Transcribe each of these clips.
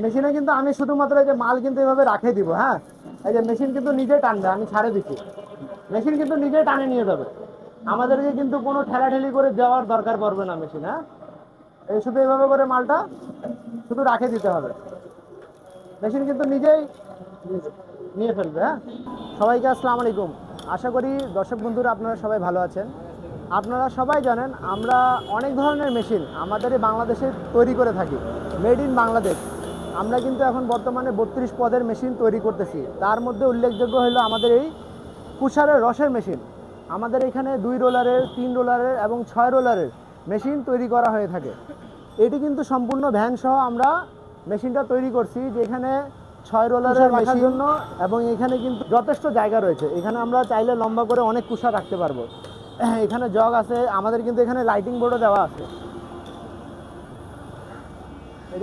মেশিনে কিন্তু আমি শুধুমাত্র এই যে মাল কিন্তু এভাবে রাখে দিব। হ্যাঁ, এই যে মেশিন কিন্তু নিজে টানবে, আমি ছাড়ে দিচ্ছি। মেশিন কিন্তু নিজে টানে নিয়ে যাবে, আমাদেরকে কিন্তু কোনো ঠেলাঠেলি করে দেওয়ার দরকার পড়বে না মেশিন। হ্যাঁ, এই শুধু এইভাবে করে মালটা শুধু রাখে দিতে হবে, মেশিন কিন্তু নিজেই নিয়ে ফেলবে। হ্যাঁ, সবাইকে আসসালামু আলাইকুম। আশা করি দর্শক বন্ধুরা আপনারা সবাই ভালো আছেন। আপনারা সবাই জানেন আমরা অনেক ধরনের মেশিন আমাদের এই বাংলাদেশে তৈরি করে থাকি, মেড ইন বাংলাদেশ। আমরা কিন্তু এখন বর্তমানে 32 পদের মেশিন তৈরি করতেছি। তার মধ্যে উল্লেখযোগ্য হলো আমাদের এই কুশারের রসের মেশিন। আমাদের এখানে 2 রোলারের, 3 রোলারের এবং 6 রোলারের মেশিন তৈরি করা হয়ে থাকে। এটি কিন্তু সম্পূর্ণ ভ্যান সহ আমরা মেশিনটা তৈরি করছি, যেখানে 6 রোলারের রাখার জন্য, এবং এখানে কিন্তু যথেষ্ট জায়গা রয়েছে। এখানে আমরা চাইলে লম্বা করে অনেক কুশা রাখতে পারবো। এখানে জগ আছে, আমাদের কিন্তু এখানে লাইটিং বোর্ডও দেওয়া আছে।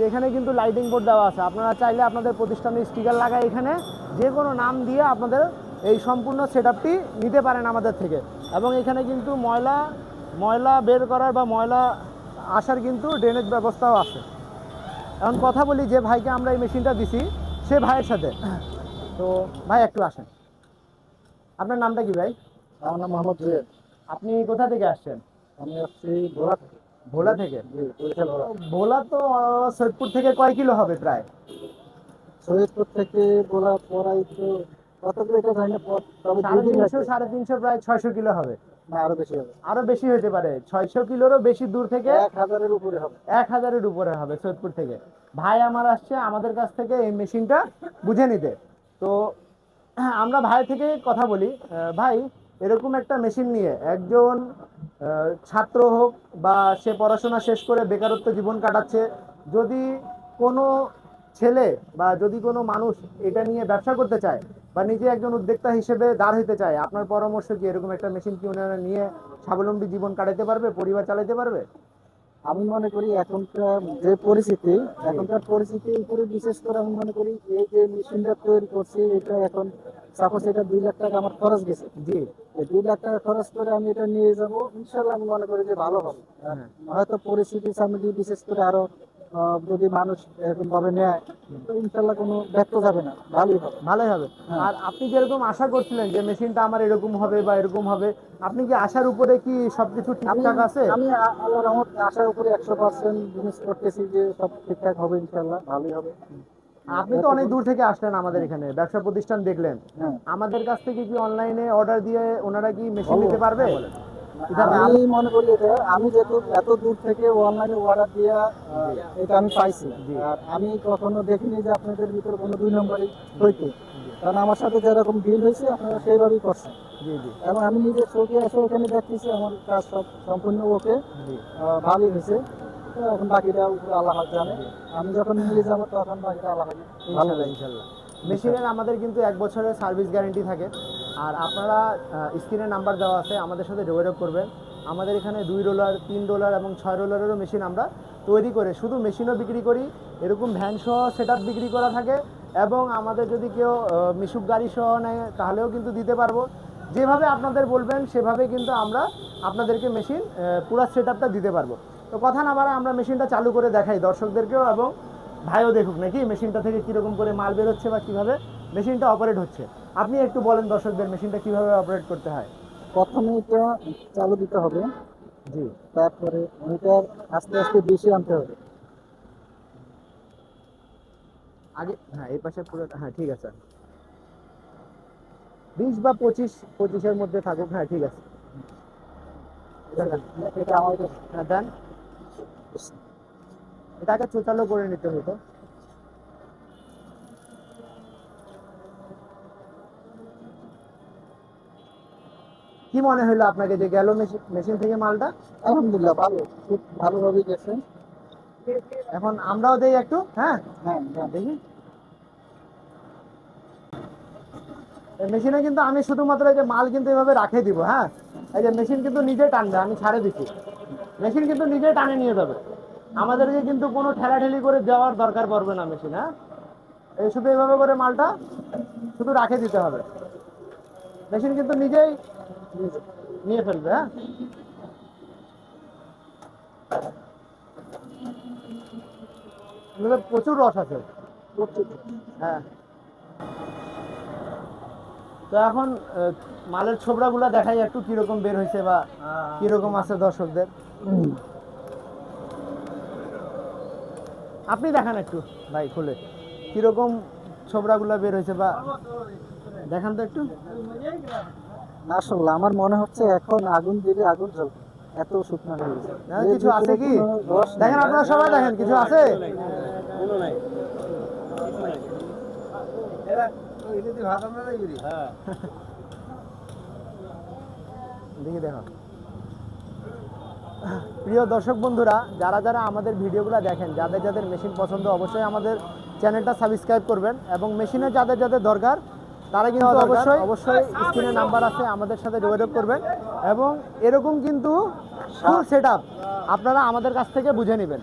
এখানে কিন্তু লাইটিং বোর্ড দেওয়া আছে, আপনারা চাইলে আপনাদের প্রতিষ্ঠানের স্টিকার লাগায় এখানে যে কোনো নাম দিয়ে আপনাদের এই সম্পূর্ণ সেটআপটি নিতে পারেন আমাদের থেকে। এবং এখানে কিন্তু ময়লা ময়লা বের করার বা ময়লা আসার কিন্তু ড্রেনেজ ব্যবস্থাও আছে। এখন কথা বলি যে ভাইকে আমরা এই মেশিনটা দিছি, সে ভাইয়ের সাথে। তো ভাই একটু আসেন, আপনার নামটা কি ভাই? আমার নাম মোহাম্মদ জুয়েল। আপনি কোথা থেকে আসছেন? আমি আসছি ভোলা থেকে। ভোলা থেকে? জি, বরিশাল ভোলা। ভোলা তো সৈয়দপুর থেকে কয় কিলো হবে প্রায়? সৈয়দপুর থেকে ভোলা পড়াই তো কত করে এটা জানি না, তবে সাড়ে দুদিন তিনশো লাগবে। সাড়ে তিনশো প্রায় 600 কিলো হবে। না, আরো বেশি হবে। আরো বেশি হতে পারে, 600 কিলোরও বেশি দূর থেকে। 1000-এর উপরে হবে। 1000-এর উপরে হবে সৈয়দপুর থেকে। ভাই আমার আসছে আমাদের কাছ থেকে এই মেশিনটা বুঝে নিতে। তো আমরা ভাই থেকে কথা বলি। ভাই, এরকম একটা মেশিন নিয়ে একজন ছাত্র হোক বা সে পড়াশোনা শেষ করে বেকারত্ব জীবন কাটাচ্ছে, যদি কোনো ছেলে বা যদি কোনো মানুষ এটা নিয়ে ব্যবসা করতে চায় বা নিজে একজন উদ্যোক্তা হিসেবে দাঁড় হইতে চায়, আপনার পরামর্শ কি? এরকম একটা মেশিন কি ওনারা নিয়ে স্বাবলম্বী জীবন কাটাতে পারবে, পরিবার চালাতে পারবে? আমি মনে করি এখনকার পরিস্থিতির উপরে বিশেষ করে আমি মনে করি এই যে মেশিনটা তৈরি করছি, এটা এখন সাপোজ এটা 2 লাখ টাকা আমার খরচ গেছে। জি। এই 2 লাখ টাকা খরচ করে আমি এটা নিয়ে যাব, ইনশাল্লাহ আমি মনে করি যে ভালো হবে। আর হ্যাঁ। হয়তো পরিস্থিতির সামনে দিয়ে বিশেষ করে আরো যদি মানুষ এরকম ভাবে নেয়, তো ইনশাল্লাহ কোনো ব্যর্থ যাবে না, ভালোই হবে। ভালোই হবে। হ্যাঁ। আর আপনি যেরকম আশা করছিলেন যে মেশিনটা আমার এরকম হবে বা এরকম হবে, আপনি কি আশার উপরে কি সবকিছু আমি ঠিকঠাক আছে? আমি আল্লাহর রহমতে আশার উপরে 100% জিনিস করতেছি যে সব ঠিকঠাক হবে, ইনশাল্লাহ ভালোই হবে। আপনি তো অনেক দূর থেকে আসলেন আমাদের এখানে, ব্যবসা প্রতিষ্ঠান দেখলেন। হ্যাঁ। আমাদের কাছ থেকে কি অনলাইনে অর্ডার দিয়ে ওনারা কি মেশিন বলো। নিতে পারবে? হ্যাঁ, বলেন। এটা আমি মনে করি এটা, আমি যেহেতু এত দূর থেকে অনলাইনে অর্ডার দিয়ে এটা আমি পাইছি, জি। আর আমি কখনো দেখিনি যে আপনাদের ভিতরে কোনো 2 নম্বরই হইতে। কারণ আমার সাথে যেরকম ডিল হয়েছে আপনারা সেইভাবেই করছেন, জি জি এবং আমি নিজের চোখে এসে এখানে দেখতেছি আমার কাজ সব সম্পূর্ণ ওকে, জি। ভালোই হয়েছে। তো এখন বাকিটা উপরে আল্লাহ পাক জানে, আমি যখন নিয়ে যাবো তখন বাকিটা আল্লাহ পাক ভালো ইনশাল্লাহ লাগে। ইনশাল্লাহ। মেশিনের আমাদের কিন্তু 1 বছরের সার্ভিস গ্যারেন্টি থাকে। আর আপনারা স্ক্রিনে নাম্বার দেওয়া আছে, আমাদের সাথে যোগাযোগ করবেন। আমাদের এখানে 2 রোলার, 3 রোলার এবং 6 রোলারেরও মেশিন আমরা তৈরি করে শুধু মেশিনও বিক্রি করি, এরকম ভ্যান সহ সেটআপ বিক্রি করা থাকে। এবং আমাদের যদি কেউ মিশুক গাড়ি সহ নেয় তাহলেও কিন্তু দিতে পারবো। যেভাবে আপনাদের বলবেন সেভাবে কিন্তু আমরা আপনাদেরকে মেশিন পুরো সেটআপটা দিতে পারবো। তো কথা না বাড়ায় আমরা মেশিনটা চালু করে দেখাই দর্শকদেরকেও, এবং ভাইও দেখুক নাকি মেশিনটা থেকে কীরকম করে মাল বের হচ্ছে বা কীভাবে মেশিনটা অপারেট হচ্ছে। আপনি একটু বলেন দর্শকদের মেশিনটা কীভাবে অপারেট করতে হয়। প্রথমে এটা চালু দিতে হবে, জি। তারপরে মিটার আস্তে আস্তে বেশি আনতে হবে। আগে হ্যাঁ, এই পাশে পুরো, হ্যাঁ ঠিক আছে। 20 বা 25-25-এর মধ্যে থাকুক। হ্যাঁ ঠিক আছে। এটা আমাদের হ্যাঁ দেন, এটাকে চোচালো করে নিতে হতো। কি মনে হলো আপনাকে যে গেল মেশিন থেকে মালটা? আলহামদুলিল্লাহ ভালো, খুব ভালোভাবেই গেছে। এখন আমরাও দেই একটু। হ্যাঁ, হ্যাঁ হ্যাঁ। দেখি। মেশিনে কিন্তু আমি শুধুমাত্র এই যে মাল কিন্তু এভাবে রাখে দিব। হ্যাঁ, এই যে মেশিন কিন্তু নিজে টানবে, আমি ছাড়ে দিচ্ছি। মেশিন কিন্তু নিজে টানে নিয়ে যাবে, আমাদেরকে কিন্তু কোনো ঠেলাঠেলি করে দেওয়ার দরকার পড়বে না মেশিন। হ্যাঁ, এই শুধু এইভাবে করে মালটা শুধু রাখে দিতে হবে, মেশিন কিন্তু নিজেই নিয়ে ফেলবে। হ্যাঁ, এগুলো প্রচুর রস আছে। প্রচুর। হ্যাঁ। তো এখন মালের ছোবড়াগুলো দেখাই একটু কিরকম বের হয়েছে বা কিরকম আছে দর্শকদের। আপনি দেখান একটু ভাই খুলে কিরকম ছোবড়াগুলো বের হয়েছে বা দেখান তো একটু। মাশাআল্লাহ, আমার মনে হচ্ছে এখন আগুন দিলে আগুন জ্বলবে, এত শুকনো হয়ে গেছে। দেখেন কিছু আছে কি, দেখেন আপনারা সবাই দেখেন কিছু আছে। দেখি দেখো প্রিয় দর্শক বন্ধুরা, যারা যারা আমাদের ভিডিওগুলো দেখেন, যাদের যাদের মেশিন পছন্দ, অবশ্যই আমাদের চ্যানেলটা সাবস্ক্রাইব করবেন এবং মেশিনে যাদের যাদের দরকার তারা কিন্তু অবশ্যই স্ক্রিনে নাম্বার আছে, আমাদের সাথে যোগাযোগ করবেন এবং এরকম কিন্তু ফুল সেটআপ আপনারা আমাদের কাছ থেকে বুঝে নেবেন।